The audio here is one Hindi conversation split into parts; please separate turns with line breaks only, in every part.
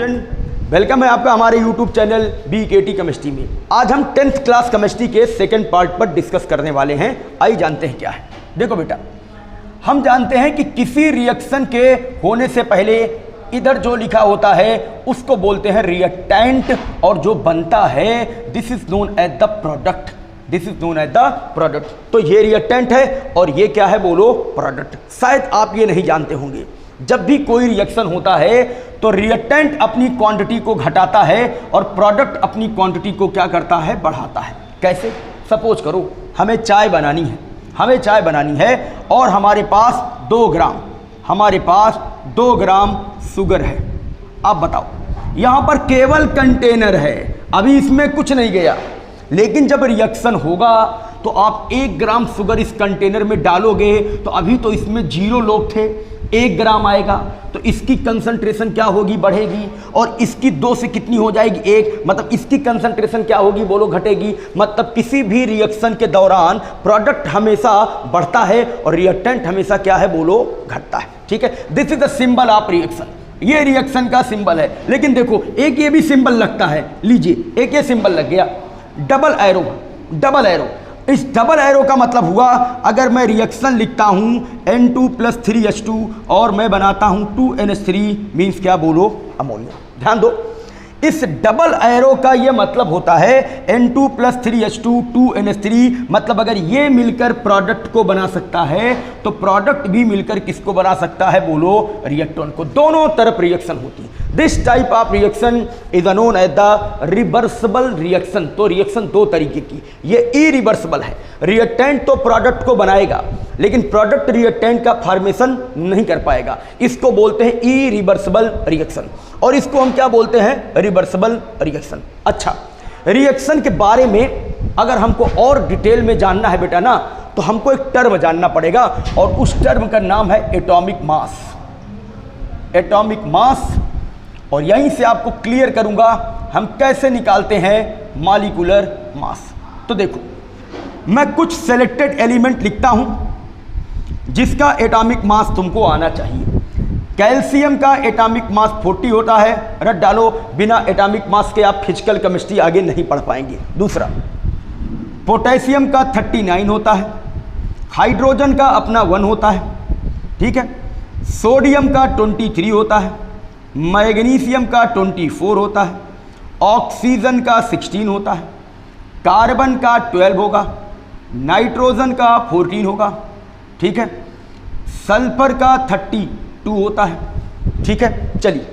स्टूडेंट, वेलकम है आपका हमारे यूट्यूब चैनल BKT केमिस्ट्री में। आज हम 10th क्लास केमिस्ट्री के सेकंड पार्ट पर डिस्कस करने वाले हैं। आइए जानते हैं क्या है। देखो बेटा, हम जानते हैं कि किसी रिएक्शन के होने से पहले इधर जो लिखा होता है उसको बोलते हैं रिएक्टेंट, और जो बनता है this is known as the product. This is known as the product. तो ये रिएक्टेंट है और ये क्या है बोलो, प्रोडक्ट। शायद आप ये नहीं जानते होंगे, जब भी कोई रिएक्शन होता है तो रिएक्टेंट अपनी क्वांटिटी को घटाता है और प्रोडक्ट अपनी क्वांटिटी को क्या करता है, बढ़ाता है। कैसे? सपोज करो हमें चाय बनानी है, और हमारे पास 2 ग्राम शुगर है। अब बताओ, यहाँ पर केवल कंटेनर है, अभी इसमें कुछ नहीं गया, लेकिन जब रिएक्शन होगा तो आप 1 ग्राम शुगर इस कंटेनर में डालोगे तो अभी तो इसमें 0 लोग थे, 1 ग्राम आएगा तो इसकी कंसंट्रेशन क्या होगी, बढ़ेगी, और इसकी 2 से कितनी हो जाएगी, 1, मतलब इसकी कंसंट्रेशन क्या होगी बोलो, घटेगी। मतलब किसी भी रिएक्शन के दौरान प्रोडक्ट हमेशा बढ़ता है और रिएक्टेंट हमेशा क्या है बोलो, घटता है। ठीक है, this is the symbol of reaction. ये रिएक्शन का सिंबल है। लेकिन देखो एक ये भी सिंबल लगता है, लीजिए एक ये सिंबल लग गया, डबल एरो। इस डबल एरो का मतलब हुआ, अगर मैं रिएक्शन लिखता हूं N2 + 3H2 और मैं बनाता हूं 2NH3 मीन्स क्या बोलो, अमोनिया। ध्यान दो, इस डबल एरो का ये मतलब होता है N2 + 3H2 2NH3, मतलब अगर ये मिलकर प्रोडक्ट को बना सकता है तो प्रोडक्ट भी मिलकर किसको बना सकता है बोलो, रिएक्टेंट को। दोनों तरफ रिएक्शन होती है। This type of reaction is known as the reversible reaction. तो रिएक्शन 2 तरीके की, ये इरिवर्सिबल है। रिएक्टेंट तो प्रोडक्ट को बनाएगा लेकिन प्रोडक्ट रिएक्टेंट का फॉर्मेशन नहीं कर पाएगा, इसको बोलते हैं इरिवर्सिबल रिएक्शन, और इसको हम क्या बोलते हैं, रिवर्सिबल रिएक्शन। अच्छा, रिएक्शन के बारे में अगर हमको और डिटेल में जानना है बेटा ना, तो हमको एक टर्म जानना पड़ेगा, और उस टर्म का नाम है एटॉमिक मास। एटॉमिक मास, और यहीं से आपको क्लियर करूंगा हम कैसे निकालते हैं मॉलिक्यूलर मास। तो देखो, मैं कुछ सेलेक्टेड एलिमेंट लिखता हूं जिसका एटॉमिक मास तुमको आना चाहिए। कैल्शियम का एटॉमिक मास 40 होता है, रट डालो, बिना एटॉमिक मास के आप फिजिकल केमिस्ट्री आगे नहीं पढ़ पाएंगे। दूसरा, पोटेशियम का 39 होता है, हाइड्रोजन का अपना 1 होता है, ठीक है, सोडियम का 23 होता है, मैग्नीशियम का 24 होता है, ऑक्सीजन का 16 होता है, कार्बन का 12 होगा, नाइट्रोजन का 14 होगा, ठीक है, सल्फर का 32 होता है। ठीक है, चलिए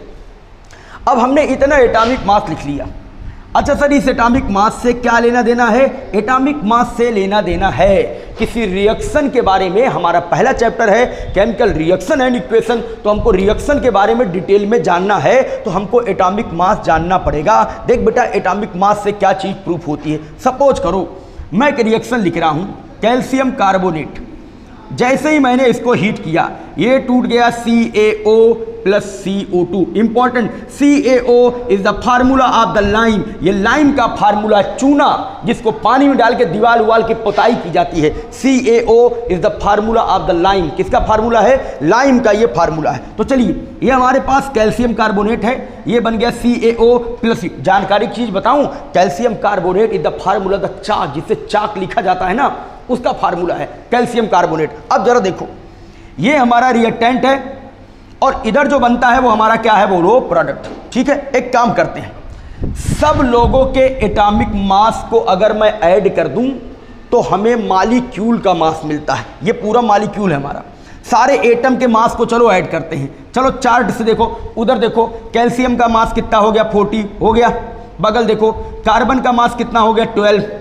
अब हमने इतना एटॉमिक मास लिख लिया। अच्छा सर, इस एटॉमिक मास से क्या लेना देना है? एटॉमिक मास से लेना देना है किसी रिएक्शन के बारे में। हमारा पहला चैप्टर है केमिकल रिएक्शन एंड इक्वेशन, तो हमको रिएक्शन के बारे में डिटेल में जानना है तो हमको एटॉमिक मास जानना पड़ेगा। देख बेटा, एटॉमिक मास से क्या चीज़ प्रूफ होती है। सपोज करो मैं एक रिएक्शन लिख रहा हूँ, कैल्शियम कार्बोनेट। जैसे ही मैंने इसको हीट किया, ये टूट गया CaO + CO2। Important, CaO is the formula of the lime. ये लाइम का फार्मूला, चूना जिसको पानी में डाल के दीवार उवाल की पोताई की जाती है, CaO is the formula of the lime. किसका फार्मूला है? लाइम का ये फार्मूला है। तो चलिए, ये हमारे पास कैल्शियम कार्बोनेट है, ये बन गया CaO +। जानकारी की चीज बताऊं, calcium carbonate is the formula the chalk, जिससे चाक लिखा जाता है ना, उसका फार्मूला है कैल्शियम कार्बोनेट। अब जरा देखो, ये हमारा रिएक्टेंट है और इधर जो बनता है वो हमारा क्या है बोलो, प्रोडक्ट। ठीक है, एक काम करते हैं, सब लोगों के एटॉमिक मास को अगर मैं ऐड कर दूं तो हमें मॉलिक्यूल का मास मिलता है। ये पूरा मॉलिक्यूल है हमारा, सारे एटम के मास को चलो ऐड करते हैं। चलो चार्ट से देखो, उधर देखो कैल्शियम का मास कितना हो गया, 40 हो गया। बगल देखो, कार्बन का मास कितना हो गया, 12।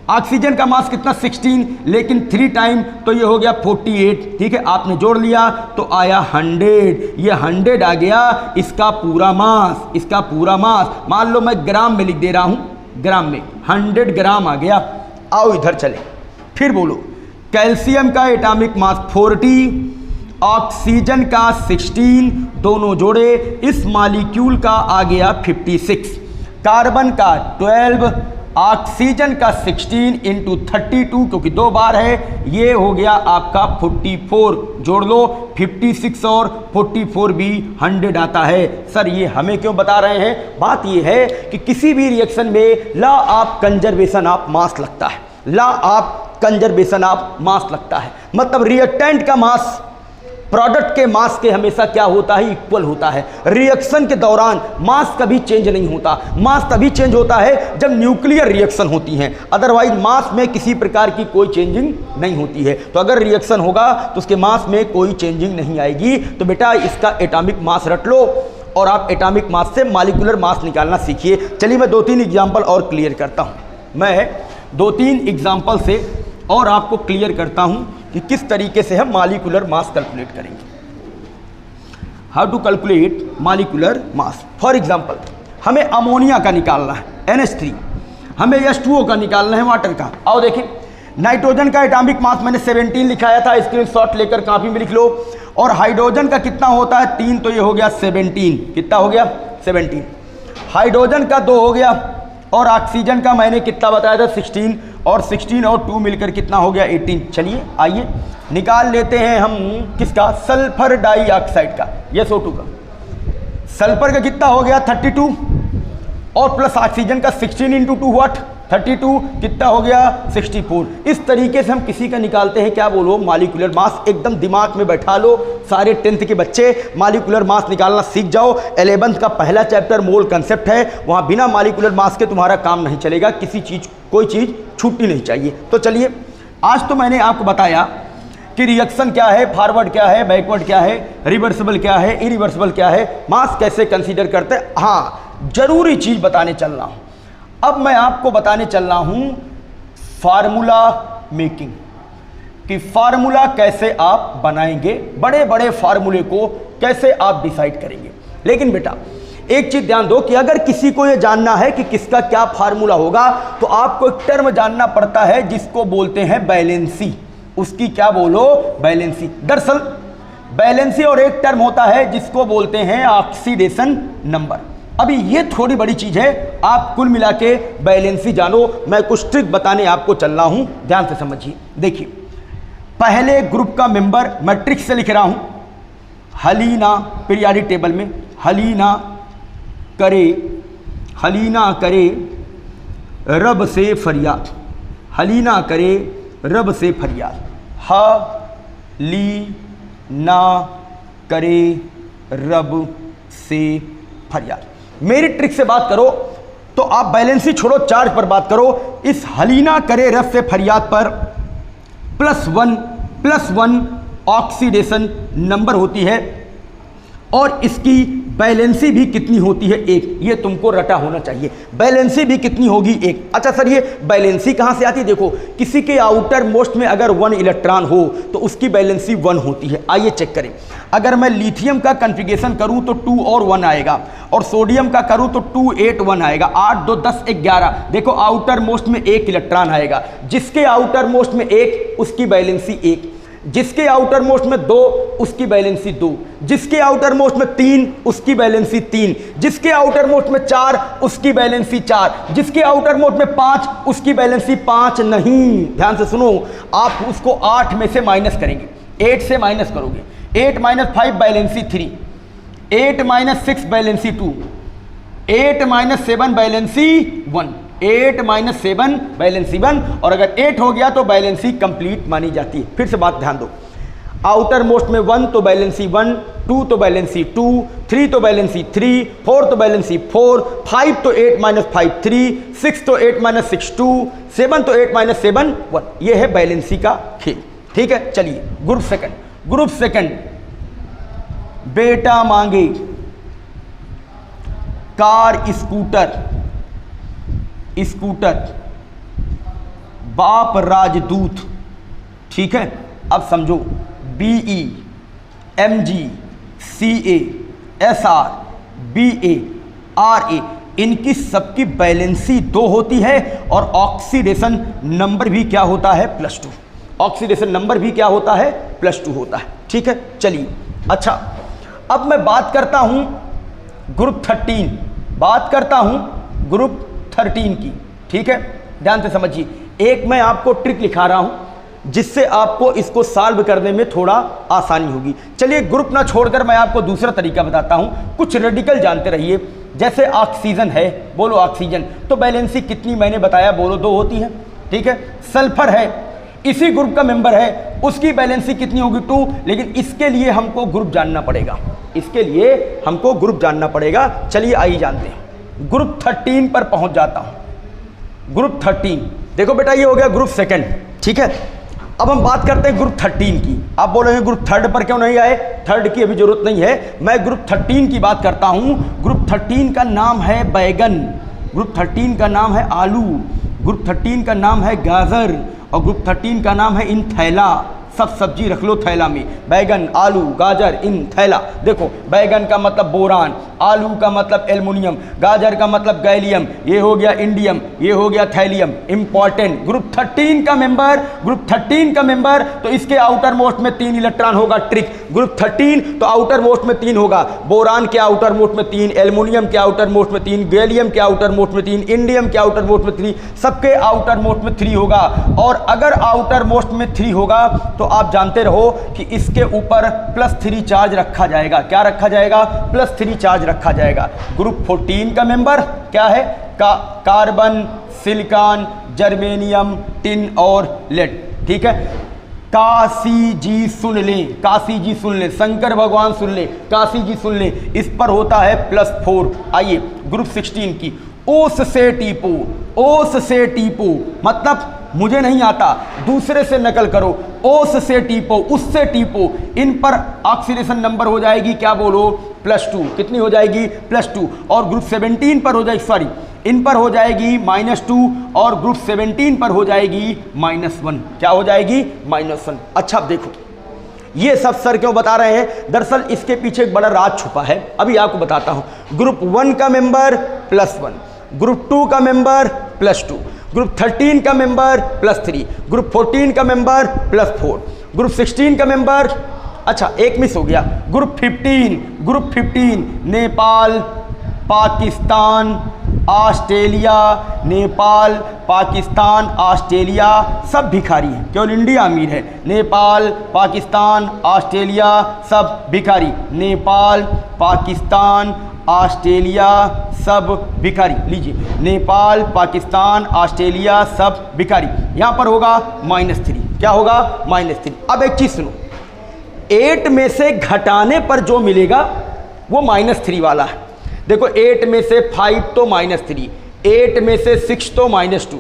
ऑक्सीजन का मास कितना, 16, लेकिन 3 टाइम तो ये हो गया 48। ठीक है, आपने जोड़ लिया तो आया 100। ये 100 आ गया इसका पूरा मास। मान लो मैं ग्राम में लिख दे रहा हूँ, ग्राम में 100 ग्राम आ गया। आओ इधर चले, फिर बोलो, कैल्शियम का एटॉमिक मास 40, ऑक्सीजन का 16, दोनों जोड़े, इस मॉलिक्यूल का आ गया 56, कार्बन का 12, ऑक्सीजन का 16 इंटू 32 क्योंकि 2 बार है, ये हो गया आपका 44, जोड़ लो 56 और 44 भी 100 आता है। सर ये हमें क्यों बता रहे हैं? बात ये है कि किसी भी रिएक्शन में law of conservation of mass लगता है, law of conservation of mass लगता है। मतलब रिएक्टेंट का मास प्रोडक्ट के मास के हमेशा क्या होता है? इक्वल होता है। रिएक्शन के दौरान मास कभी चेंज नहीं होता। मास तभी चेंज होता है जब न्यूक्लियर रिएक्शन होती है, अदरवाइज मास में किसी प्रकार की कोई चेंजिंग नहीं होती है। तो अगर रिएक्शन होगा तो उसके मास में कोई चेंजिंग नहीं आएगी। तो बेटा इसका एटॉमिक मास रट लो और आप एटॉमिक मास से मॉलिक्यूलर मास निकालना सीखिए। चलिए मैं 2-3 एग्जाम्पल और क्लियर करता हूँ। मैं 2-3 एग्जाम्पल से और आपको क्लियर करता हूँ कि किस तरीके से हम मॉलिक्यूलर मास कैलकुलेट करेंगे। How to calculate molecular mass. For example हमें अमोनिया का निकालना है NH3, हमें H2O का निकालना है वाटर का। आओ देखें, नाइट्रोजन का एटॉमिक मास मैंने 17 लिखाया था, स्क्रीनशॉट लेकर कॉपी में लिख लो। और हाइड्रोजन का कितना होता है? 3, तो ये हो गया 17। कितना हो गया? 17। हाइड्रोजन का 2 हो गया और ऑक्सीजन का मैंने कितना बताया था? 16, और 16 और 2 मिलकर कितना हो गया? 18। चलिए आइए निकाल लेते हैं हम किसका? सल्फर डाइऑक्साइड का, SO2 का। सल्फर का कितना हो गया? 32 और प्लस ऑक्सीजन का 16 इंटू 2 व्हाट? 32। कितना हो गया? 64। इस तरीके से हम किसी का निकालते हैं, क्या बोलो? Molecular mass. एकदम दिमाग में बैठा लो सारे 10th के बच्चे, मॉलिक्यूलर मास निकालना सीख जाओ। 11th का पहला चैप्टर मोल कंसेप्ट है, वहाँ बिना मॉलिक्यूलर मास के तुम्हारा काम नहीं चलेगा। किसी चीज़ कोई चीज़ छूटनी नहीं चाहिए। तो चलिए आज तो मैंने आपको बताया कि रिएक्शन क्या है, फॉरवर्ड क्या है, बैकवर्ड क्या है, रिवर्सिबल क्या है, इरिवर्सिबल क्या है, मास कैसे कंसीडर करते हैं। हाँ, जरूरी चीज़ बताने चल रहा हूँ। अब मैं आपको बताने चल रहा हूँ फार्मूला मेकिंग, कि फार्मूला कैसे आप बनाएंगे, बड़े बड़े फार्मूले को कैसे आप डिसाइड करेंगे। लेकिन बेटा एक चीज ध्यान दो कि अगर किसी को यह जानना है कि किसका क्या फार्मूला होगा तो आपको एक टर्म जानना पड़ता है जिसको बोलते हैं बैलेंसी। उसकी क्या बोलो? बैलेंसी। दरअसल बैलेंसी और एक टर्म होता है जिसको बोलते हैं ऑक्सीडेशन नंबर। अभी ये थोड़ी बड़ी चीज है, आप कुल मिला के बैलेंसी जानो। मैं कुछ ट्रिक बताने आपको चल रहा हूं, ध्यान से समझिए। देखिए पहले ग्रुप का मेंबर मैं ट्रिक से लिख रहा हूं, हलीना पीरियाडिक टेबल में हलीना करे रब से फरियाद, हलीना करे रब से फरियाद, हलीना करे रब से फरियाद। मेरी ट्रिक से बात करो तो आप बैलेंसी छोड़ो, चार्ज पर बात करो। इस हलीना करे रब से फरियाद पर +1 ऑक्सीडेशन नंबर होती है और इसकी बैलेंसी भी कितनी होती है? 1। ये तुमको रटा होना चाहिए। बैलेंसी भी कितनी होगी? 1। अच्छा सर ये बैलेंसी कहाँ से आती है? देखो किसी के आउटर मोस्ट में अगर 1 इलेक्ट्रॉन हो तो उसकी बैलेंसी 1 होती है। आइए चेक करें। अगर मैं लिथियम का कन्फिगरेशन करूं तो 2 और 1 आएगा, और सोडियम का करूं तो 2 8 1 आएगा, 8 2 10 11। देखो आउटर मोस्ट में 1 इलेक्ट्रॉन आएगा। जिसके आउटर मोस्ट में 1 उसकी बैलेंसी 1, जिसके आउटर मोस्ट में 2 उसकी बैलेंसी 2, जिसके आउटर मोस्ट में 3 उसकी बैलेंसी 3, जिसके आउटर मोस्ट में 4 उसकी बैलेंसी 4, जिसके आउटर मोस्ट में 5 उसकी बैलेंसी 5 नहीं। ध्यान से सुनो, आप उसको 8 में से माइनस करेंगे, 8 से माइनस करोगे। 8 - 5 बैलेंसी 3, 8 - 6 बैलेंसी 2, 8 - 7 बैलेंसी 1, 8 - 7 बैलेंसी 1। और अगर 8 हो गया तो बैलेंसी कंप्लीट मानी जाती है। फिर से बात ध्यान दो, आउटर मोस्ट में 1 तो बैलेंसी 1, 2 तो बैलेंसी 2, 3 तो बैलेंसी 3, 4 तो बैलेंसी 4, 5 तो 8 - 5 3, 6 तो 8 - 6 2, 7 तो 8 - 7 1। ये है बैलेंसी का खेल। ठीक है, चलिए ग्रुप सेकंड बेटा मांगे कार स्कूटर बाप राजदूत। ठीक है, अब समझो BE MG CA SR BA RA इनकी सबकी बैलेंसी 2 होती है और ऑक्सीडेशन नंबर भी क्या होता है? +2। ऑक्सीडेशन नंबर भी क्या होता है? +2 होता है। ठीक है, चलिए अच्छा अब मैं बात करता हूं ग्रुप 13 की। ठीक है, ध्यान से समझिए, एक मैं आपको ट्रिक लिखा रहा हूं जिससे आपको इसको सॉल्व करने में थोड़ा आसानी होगी। चलिए ग्रुप ना छोड़कर मैं आपको दूसरा तरीका बताता हूं, कुछ रेडिकल जानते रहिए। जैसे ऑक्सीजन है, बोलो ऑक्सीजन, तो वैलेंसी कितनी मैंने बताया, बोलो 2 होती है, ठीक है। सल्फर है, इसी ग्रुप का मेंबर है, उसकी वैलेंसी कितनी होगी 2, लेकिन इसके लिए हमको ग्रुप जानना पड़ेगा, इसके लिए हमको ग्रुप जानना पड़ेगा। चलिए आइए जानते हैं। ग्रुप 13 पर पहुंच जाता हूं। ग्रुप 13, देखो बेटा ये हो गया ग्रुप सेकंड, ठीक है। अब हम बात करते हैं ग्रुप 13 की। आप बोलेंगे ग्रुप थर्ड पर क्यों नहीं आए, थर्ड की अभी जरूरत नहीं है, मैं ग्रुप 13 की बात करता हूं। ग्रुप 13 का नाम है बैगन, ग्रुप 13 का नाम है आलू, ग्रुप 13 का नाम है गाजर, और ग्रुप 13 का नाम है इन थैला। सब सब्जी रख लो थैला में, बैगन, आलू, गाजर, इन थैला। देखो बैगन का मतलब बोरान, आलू का मतलब एल्युमिनियम, गाजर का मतलब गैलियम, ये हो गया इंडियम, ये हो गया थैलियम। इंपॉर्टेंट, ग्रुप 13 का मेंबर, ग्रुप 13 का मेंबर, तो इसके आउटर मोस्ट में 3 इलेक्ट्रॉन होगा। ट्रिक, ग्रुप 13 तो आउटर मोस्ट में 3 होगा, बोरान के आउटर मोस्ट में 3, एल्युमिनियम के आउटर मोस्ट में 3, गैलियम के आउटर मोस्ट में 3, इंडियम के आउटर मोस्ट में 3, सबके आउटर मोस्ट में 3 होगा। और अगर आउटर मोस्ट में 3 होगा तो आप जानते रहो कि इसके ऊपर +3 चार्ज रखा जाएगा। क्या रखा जाएगा, +3 चार्ज रखा जाएगा। ग्रुप 14 का मेंबर क्या है, कार्बन, सिलिकॉन, जर्मेनियम, टिन और लेड, ठीक है। काशी जी सुन लें, काशी जी सुन लें, शंकर भगवान सुन लें, काशी जी सुन लें, इस पर होता है +4। आइए ग्रुप 16 की, ओस से टीपो, ओस से टीपो मतलब मुझे नहीं आता, दूसरे से नकल करो, ओस से टीपो, उससे टीपो, इन पर ऑक्सीडेशन नंबर हो जाएगी, क्या बोलो, +2। कितनी हो जाएगी, +2। और ग्रुप 17 पर हो जाएगी, सॉरी इन पर हो जाएगी -2, और ग्रुप 17 पर हो जाएगी -1। क्या हो जाएगी, -1। अच्छा अब देखो ये सब सर क्यों बता रहे हैं, दरअसल इसके पीछे एक बड़ा राज छुपा है, अभी आपको बताता हूं। ग्रुप 1 का मेंबर +1, ग्रुप 2 का मेंबर +2, ग्रुप 13 का मेंबर +3, ग्रुप 14 का मेंबर +4, ग्रुप 16 का मेंबर, अच्छा एक मिस हो गया, group 15, group 15 Nepal, Pakistan, Australia, Nepal, Pakistan, Australia सब भिखारी हैं, केवल इंडिया अमीर है। नेपाल, पाकिस्तान, ऑस्ट्रेलिया सब भिखारी, नेपाल, पाकिस्तान, ऑस्ट्रेलिया सब भिखारी। लीजिए नेपाल, पाकिस्तान, ऑस्ट्रेलिया सब भिखारी, यहाँ पर होगा -3। क्या होगा, -3। अब एक चीज़ सुनो, 8 में से घटाने पर जो मिलेगा वो -3 वाला है। देखो 8 में से 5 तो -3, 8 में से 6 तो -2,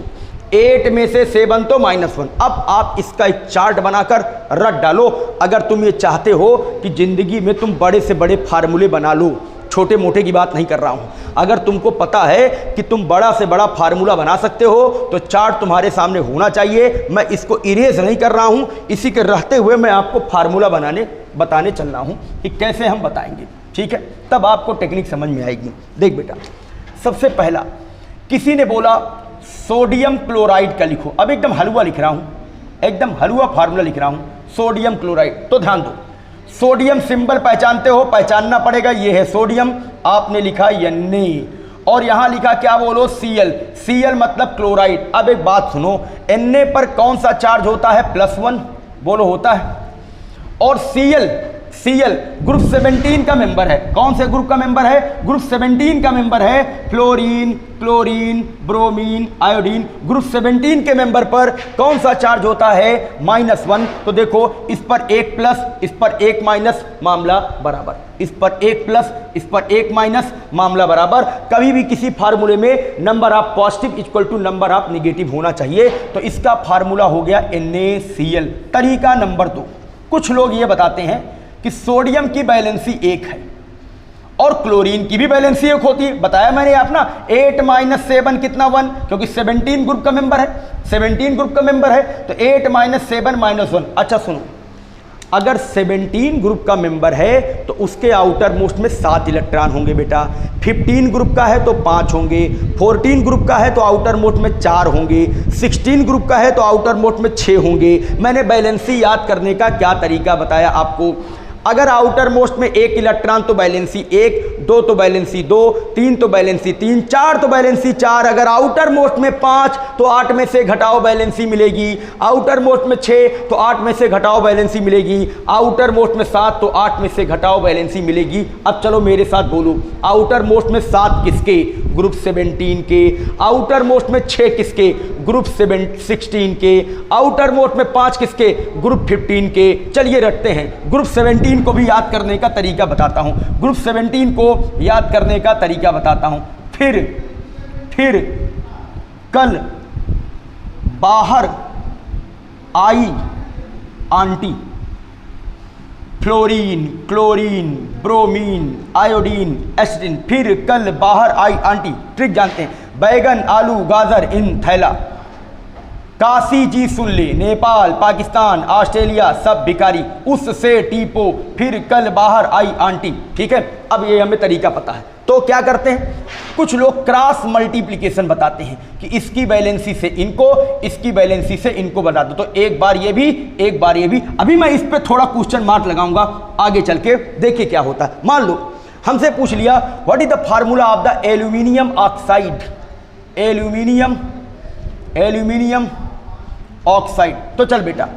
8 में से 7 तो -1। अब आप इसका एक चार्ट बनाकर रख डालो, अगर तुम ये चाहते हो कि ज़िंदगी में तुम बड़े से बड़े फार्मूले बना लो, छोटे मोटे की बात नहीं कर रहा हूँ। अगर तुमको पता है कि तुम बड़ा से बड़ा फार्मूला बना सकते हो तो चार्ट तुम्हारे सामने होना चाहिए। मैं इसको इरेज नहीं कर रहा हूँ, इसी के रहते हुए मैं आपको फार्मूला बताने चल रहा हूँ कि कैसे हम बताएंगे, ठीक है, तब आपको टेक्निक समझ में आएगी। देख बेटा, सबसे पहला किसी ने बोला सोडियम क्लोराइड का लिखो, अब एकदम हलवा लिख रहा हूँ, एकदम हलवा फार्मूला लिख रहा हूँ, सोडियम क्लोराइड। तो ध्यान दो, सोडियम सिंबल पहचानते हो, पहचानना पड़ेगा, ये है सोडियम, आपने लिखा Na, और यहां लिखा क्या बोलो, Cl, Cl मतलब क्लोराइड। अब एक बात सुनो, Na पर कौन सा चार्ज होता है, +1, बोलो होता है। और Cl ग्रुप 17 का मेंबर है, कौन से ग्रुप का मेंबर है, ग्रुप 17 का मेंबर है। Fluorine, chlorine, bromine, iodine, group 17 के मेंबर पर कौन सा चार्ज होता है, -1। तो देखो इस पर 1 प्लस, इस पर 1 माइनस, मामला बराबर, इस पर 1 प्लस, इस पर 1 माइनस, मामला बराबर। कभी भी किसी फार्मूले में number of positive equal to number of negative होना चाहिए, तो इसका फार्मूला हो गया NaCl। तरीका नंबर 2, कुछ लोग ये बताते हैं कि सोडियम की बैलेंसी 1 है और क्लोरीन की भी बैलेंसी 1 होती है, बताया मैंने आप ना। 8 - 7 कितना 1, क्योंकि 17 ग्रुप का मेंबर है, 17 ग्रुप का मेंबर है, तो 8 - 7 - 1। अच्छा सुनो, अगर 17 ग्रुप का मेंबर है तो उसके आउटर मोस्ट में 7 इलेक्ट्रॉन होंगे बेटा। 15 ग्रुप का है तो 5 होंगे, 14 ग्रुप का है तो आउटर मोस्ट में 4 होंगे, 16 ग्रुप का है तो आउटर मोस्ट में 6 होंगे। मैंने बैलेंसी याद करने का क्या तरीका बताया आपको। अगर आउटर मोस्ट में एक इलेक्ट्रॉन तो बैलेंसी 1, 2 तो बैलेंसी 2, 3 तो बैलेंसी 3, 4 तो बैलेंसी 4। अगर आउटर मोस्ट में 5 तो 8 में से घटाओ बैलेंसी मिलेगी। आउटर मोस्ट में 6 तो 8 में से घटाओ बैलेंसी मिलेगी। आउटर मोस्ट में 7 तो 8 में से घटाओ बैलेंसी मिलेगी। अब चलो मेरे साथ बोलो, आउटर मोस्ट में 7 किसके? ग्रुप 17 के। आउटर मोस्ट में 6 किसके? ग्रुप 16 के। आउटर मोस्ट में 5 किसके? ग्रुप 15 के। चलिए रखते हैं, ग्रुप 17 को भी याद करने का तरीका बताता हूं। ग्रुप 17 को याद करने का तरीका बताता हूं। फिर कल बाहर आई aunty, fluorine, chlorine, bromine, iodine, एसिडिन। फिर कल बाहर आई आंटी, ट्रिक जानते हैं, बैगन, आलू, गाजर इन थैला। काशी जी सुन ले, नेपाल, पाकिस्तान, ऑस्ट्रेलिया सब भिखारी, उससे टीपो। फिर कल बाहर आई आंटी। ठीक है, अब ये हमें तरीका पता है। तो क्या करते हैं, कुछ लोग क्रॉस मल्टीप्लिकेशन बताते हैं कि इसकी बैलेंसी से इनको, इसकी बैलेंसी से इनको बता दो। तो एक बार ये भी, एक बार ये भी। अभी मैं इस पे थोड़ा क्वेश्चन मार्क लगाऊंगा, आगे चल के देखिए क्या होता है। मान लो हमसे पूछ लिया what is the formula of the aluminium oxide, aluminium oxide. तो चल बेटा,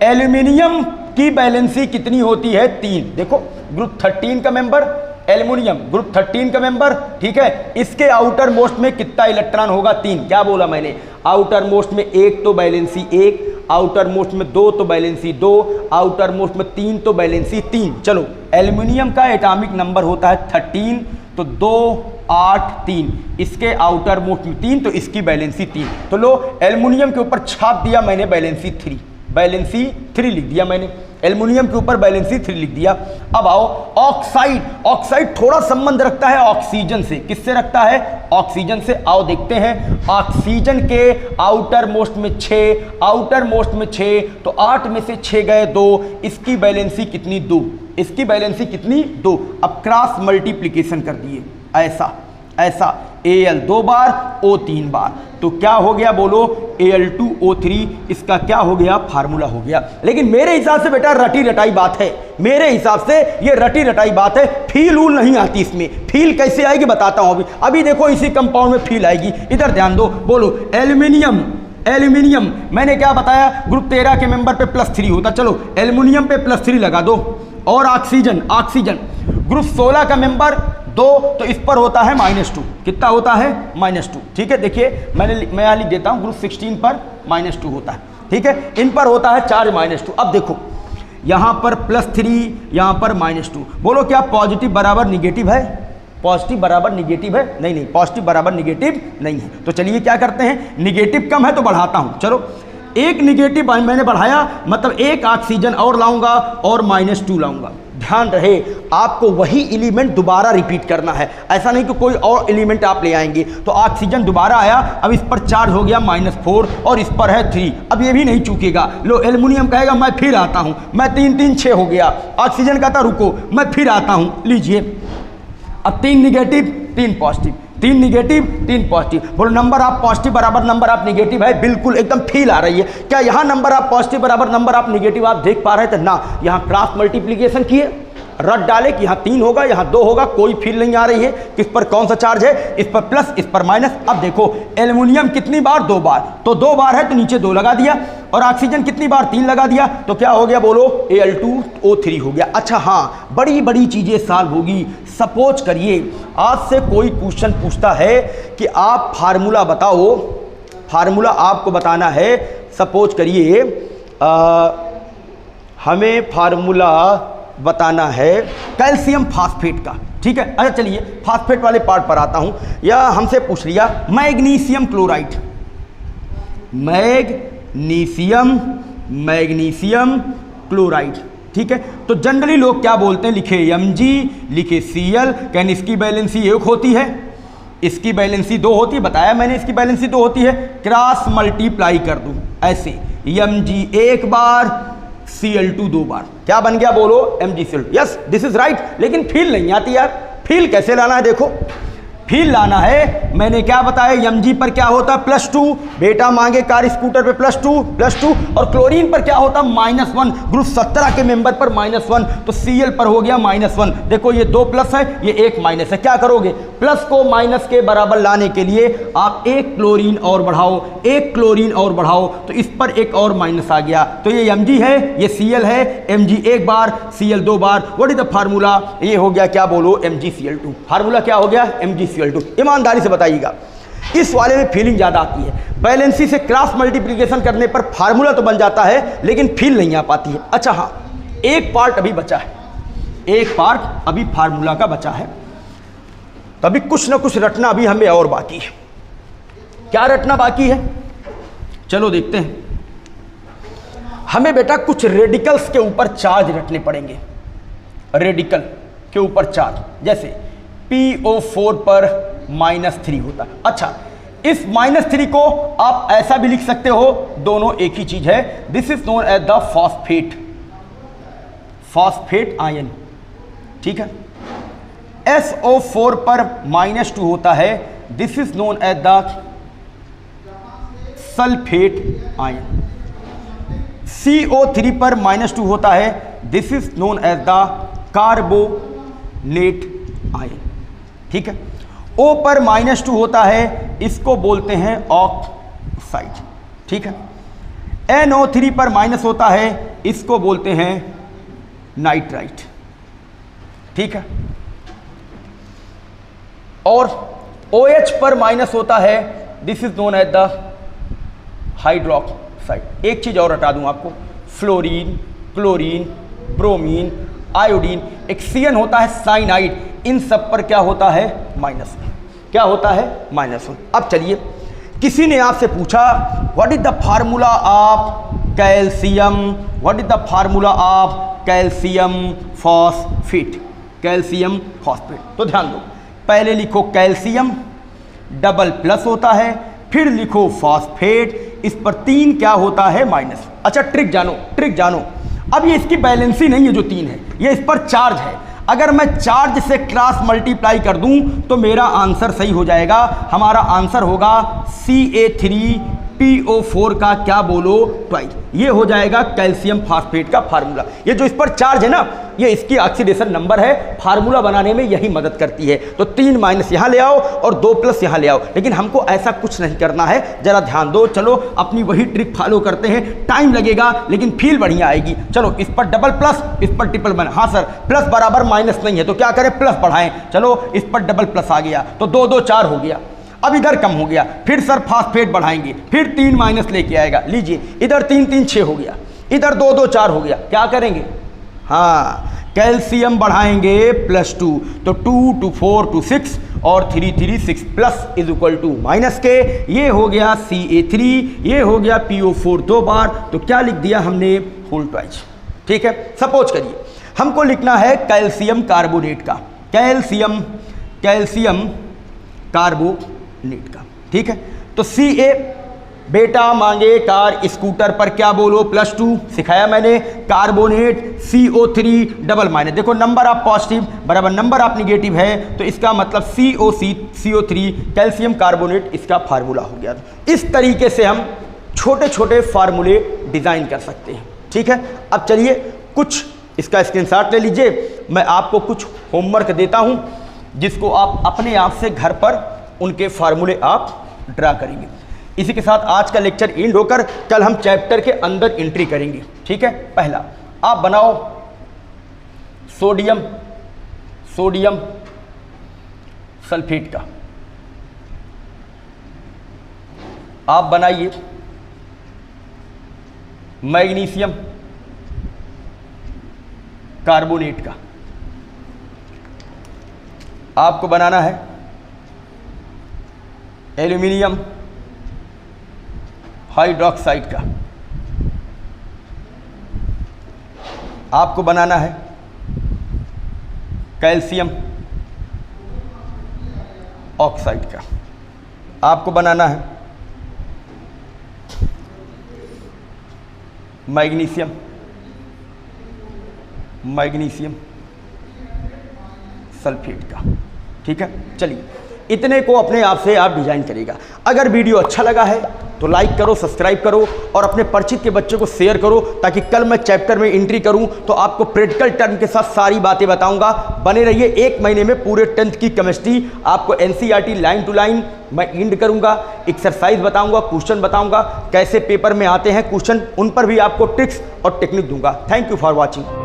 एल्यूमिनियम की बैलेंसी कितनी होती है? 3। देखो ग्रुप 13 का मेंबर एल्यूमिनियम, ग्रुप 13 का मेंबर। ठीक है, इसके आउटर मोस्ट में कितना इलेक्ट्रॉन होगा? 3। क्या बोला मैंने? आउटर मोस्ट में 1 तो बैलेंसी 1, आउटर मोस्ट में 2 तो बैलेंसी 2, आउटर मोस्ट में 3 तो बैलेंसी 3। चलो, एल्यूमिनियम का एटॉमिक नंबर होता है 13, तो 2, 8, 3। इसके आउटर मोस्ट में 3, तो इसकी बैलेंसी 3। तो लो, एल्युमिनियम के ऊपर छाप दिया मैंने बैलेंसी 3, बैलेंसी 3 लिख दिया मैंने, एल्युमिनियम के ऊपर बैलेंसी 3 लिख दिया। अब आओ ऑक्साइड, ऑक्साइड थोड़ा संबंध रखता है ऑक्सीजन से। किससे रखता है? ऑक्सीजन से। आओ देखते हैं, ऑक्सीजन के आउटर मोस्ट में 6, आउटर मोस्ट में 6, तो 8 में से 6 गए 2, इसकी बैलेंसी कितनी? 2। इसकी बैलेंसी कितनी? 2। अब क्रॉस मल्टीप्लिकेशन कर दिए, ऐसा ऐसा, Al 2 बार, O 3 बार, तो क्या हो गया बोलो? Al2O3। इसका क्या हो गया? फार्मूला हो गया। लेकिन मेरे हिसाब से बेटा रटी रटाई बात है, मेरे हिसाब से ये रटी रटाई बात है। फील उल नहीं आती इसमें। फील कैसे आएगी बताता हूं अभी। अभी देखो इसी कंपाउंड में फील आएगी, इधर ध्यान दो। बोलो एल्यूमिनियम, एल्यूमिनियम मैंने क्या बताया? ग्रुप 13 के मेंबर पे +3 होता। चलो एल्यूमिनियम पे +3 लगा दो। और ऑक्सीजन, ऑक्सीजन ग्रुप 16 का मेंबर 2, तो इस पर होता है -2। कितना होता है? -2। ठीक है, देखिए मैं यहाँ लिख देता हूँ, ग्रुप 16 पर -2 होता है। ठीक है, इन पर होता है चार्ज -2। अब देखो यहाँ पर +3, यहाँ पर -2। बोलो क्या पॉजिटिव बराबर निगेटिव है? पॉजिटिव बराबर निगेटिव है? नहीं नहीं, पॉजिटिव बराबर निगेटिव नहीं है। तो चलिए क्या करते हैं, निगेटिव कम है तो बढ़ाता हूँ। चलो, एक निगेटिव मैंने बढ़ाया, मतलब एक ऑक्सीजन और लाऊंगा और -2 लाऊंगा। ध्यान रहे, आपको वही एलिमेंट दोबारा रिपीट करना है, ऐसा नहीं कि कोई और एलिमेंट आप ले आएंगे। तो ऑक्सीजन दोबारा आया, अब इस पर चार्ज हो गया -4 और इस पर है 3। अब ये भी नहीं चूकेगा। लो, एल्युमिनियम कहेगा मैं फिर आता हूं, मैं 3 3 6 हो गया। ऑक्सीजन कहता रुको मैं फिर आता हूं, लीजिए। अब 3 निगेटिव 3 पॉजिटिव, 3 निगेटिव 3 पॉजिटिव। बोलो नंबर आप पॉजिटिव बराबर नंबर आप निगेटिव है? बिल्कुल एकदम फील आ रही है। क्या यहाँ नंबर आप पॉजिटिव बराबर नंबर आप निगेटिव आप देख पा रहे थे ना? यहाँ क्रॉस मल्टीप्लिकेशन किए, रट डाले कि यहाँ 3 होगा, यहाँ 2 होगा, कोई फील नहीं आ रही है। किस पर कौन सा चार्ज है? इस पर प्लस, इस पर माइनस। अब देखो एल्युमिनियम कितनी बार? 2 बार, तो 2 बार है तो नीचे 2 लगा दिया। और ऑक्सीजन कितनी बार? 3 लगा दिया। तो क्या हो गया बोलो? Al2O3 हो गया। अच्छा हाँ, बड़ी बड़ी चीजें सॉल्व होगी। सपोज करिए आज से कोई क्वेश्चन पूछता है कि आप फार्मूला बताओ, फार्मूला आपको बताना है। सपोज करिए हमें फार्मूला बताना है कैल्शियम फास्फेट का। ठीक है, अच्छा चलिए फास्फेट वाले पार्ट पर आता हूं। या हमसे पूछ लिया मैग्नीशियम क्लोराइड, मैग्नीशियम क्लोराइड। ठीक है, तो जनरली लोग क्या बोलते हैं? लिखे Mg, लिखे Cl। कहने इसकी बैलेंसी 1 होती है, इसकी बैलेंसी 2 होती है। बताया मैंने इसकी बैलेंसी 2 होती है। क्रॉस मल्टीप्लाई कर दूं ऐसे, Mg 1 बार, Cl2 2 बार। क्या बन गया बोलो? MgCl2। Yes, this is right. लेकिन फील नहीं आती यार। फील कैसे लाना है? देखो फील लाना है। मैंने क्या बताया, mg पर क्या होता है +2, बेटा मांगे कार स्कूटर पे +2, और क्लोरीन पर क्या होता है -1, ग्रुप 17 के मेंबर पर -1, तो Cl पर हो गया -1। देखो ये 2 प्लस है, ये 1 माइनस है। क्या करोगे, प्लस को माइनस के बराबर लाने के लिए आप एक क्लोरीन और बढ़ाओ, एक क्लोरीन और बढ़ाओ, तो इस पर एक और माइनस आ गया। तो ये mg है, ये Cl है, mg एक बार, Cl 2 bar. What is the formula, ये हो गया क्या बोलो MgCl2। फार्मूला क्या हो गया MgCl2। ईमानदारी से बताइएगा, इस वाले में फीलिंग ज़्यादा आती है। बैलेंसी से क्रॉस मल्टीप्लिकेशन करने पर फार्मूला तो बन जाता है, लेकिन फील नहीं आ पाती है। अच्छा हाँ, एक पार्ट अभी बचा है, एक पार्ट अभी फार्मूला का बचा है, तभी कुछ ना कुछ रटना अभी हमें और बाकी है। क्या रटना बाकी है, चलो देखते हैं। हमें बेटा कुछ रेडिकल्स के ऊपर चार्ज रटने पड़ेंगे, रेडिकल के ऊपर चार्ज, जैसे PO4 पर -3 होता है। अच्छा, इस -3 को आप ऐसा भी लिख सकते हो, दोनों एक ही चीज है। This is known as the phosphate, phosphate ion, ठीक है। SO4 पर -2 होता है, this is known as the sulphate ion. CO3 पर -2 होता है, this is known as the carbonate ion, ठीक है। O पर -2 होता है, इसको बोलते हैं ऑक्साइड, ठीक है। NO3 पर माइनस होता है, इसको बोलते हैं नाइट्राइट, ठीक है। और OH पर माइनस होता है, this is known as the hydroxide. एक चीज और हटा दूं आपको, फ्लोरीन, क्लोरीन, ब्रोमीन, आयोडीन, एक CN होता है साइनाइड, इन सब पर क्या होता है -1, क्या होता है -1। अब चलिए, किसी ने आपसे पूछा what is the formula of calcium, what is the formula of calcium phosphate, calcium phosphate. तो ध्यान दो, पहले लिखो कैल्शियम, डबल प्लस होता है, फिर लिखो फॉस्फेट, इस पर 3 क्या होता है माइनस। अच्छा ट्रिक जानो, ट्रिक जानो। अब ये इसकी बैलेंसी नहीं है जो 3 है, ये इस पर चार्ज है। अगर मैं चार्ज से क्रॉस मल्टीप्लाई कर दूं तो मेरा आंसर सही हो जाएगा। हमारा आंसर होगा CA3PO4 का क्या बोलो ट्वाइस। ये हो जाएगा कैल्शियम फास्फेट का फार्मूला। ये जो इस पर चार्ज है ना, ये इसकी ऑक्सीडेशन नंबर है, फार्मूला बनाने में यही मदद करती है। तो 3 माइनस यहाँ ले आओ और 2 प्लस यहाँ ले आओ, लेकिन हमको ऐसा कुछ नहीं करना है, जरा ध्यान दो। चलो अपनी वही ट्रिक फॉलो करते हैं, टाइम लगेगा लेकिन फील बढ़िया आएगी। चलो इस पर डबल प्लस, इस पर ट्रिपल वन। हाँ सर, प्लस बराबर माइनस नहीं है तो क्या करें, प्लस बढ़ाएं। चलो इस पर डबल प्लस आ गया तो 2 2 4 हो गया। अब इधर कम हो गया, फिर सर फास्फेट बढ़ाएंगे, फिर 3 माइनस लेके आएगा। लीजिए इधर 3 3 6 हो गया, इधर 2 2 4 हो गया। क्या करेंगे, हाँ कैल्शियम बढ़ाएंगे +2, तो 2 2 4 2 6 और 3 3 6 plus is equal to minus के। ये हो गया CA3, ये हो गया PO4 2 बार, तो क्या लिख दिया हमने, होल ट्वाइस। ठीक है, सपोज करिए हमको लिखना है कैल्शियम कार्बोनेट का, कैल्शियम कार्बोनेट का। ठीक है, तो CA बेटा मांगे कार स्कूटर पर क्या बोलो +2 सिखाया मैंने, कार्बोनेट CO3 डबल माइनस। देखो नंबर ऑफ पॉजिटिव बराबर नंबर ऑफ निगेटिव है, तो इसका मतलब CO3 कैल्शियम कार्बोनेट इसका फार्मूला हो गया। इस तरीके से हम छोटे छोटे फार्मूले डिजाइन कर सकते हैं। ठीक है, अब चलिए कुछ इसका स्क्रीनशॉट ले लीजिए, मैं आपको कुछ होमवर्क देता हूं जिसको आप अपने आप से घर पर उनके फार्मूले आप ड्रा करेंगे। इसी के साथ आज का लेक्चर एंड होकर कल हम चैप्टर के अंदर एंट्री करेंगे। ठीक है, पहला आप बनाओ सोडियम सल्फेट का, आप बनाइए मैग्नीशियम कार्बोनेट का, आपको बनाना है एल्यूमिनियम हाइड्रोक्साइड का, आपको बनाना है कैल्शियम ऑक्साइड का, आपको बनाना है मैग्नीशियम सल्फेट का। ठीक है, चलिए इतने को अपने आप से आप डिजाइन करेगा। अगर वीडियो अच्छा लगा है तो लाइक करो, सब्सक्राइब करो और अपने परिचित के बच्चे को शेयर करो, ताकि कल मैं चैप्टर में एंट्री करूं तो आपको प्रैक्टिकल टर्म के साथ सारी बातें बताऊंगा। बने रहिए, 1 महीने में पूरे 10th की केमिस्ट्री आपको एनसीईआरटी लाइन टू लाइन मैं एंड करूंगा। एक्सरसाइज बताऊंगा, क्वेश्चन बताऊंगा, कैसे पेपर में आते हैं क्वेश्चन, उन पर भी आपको ट्रिक्स और टेक्निक दूंगा। Thank you for watching.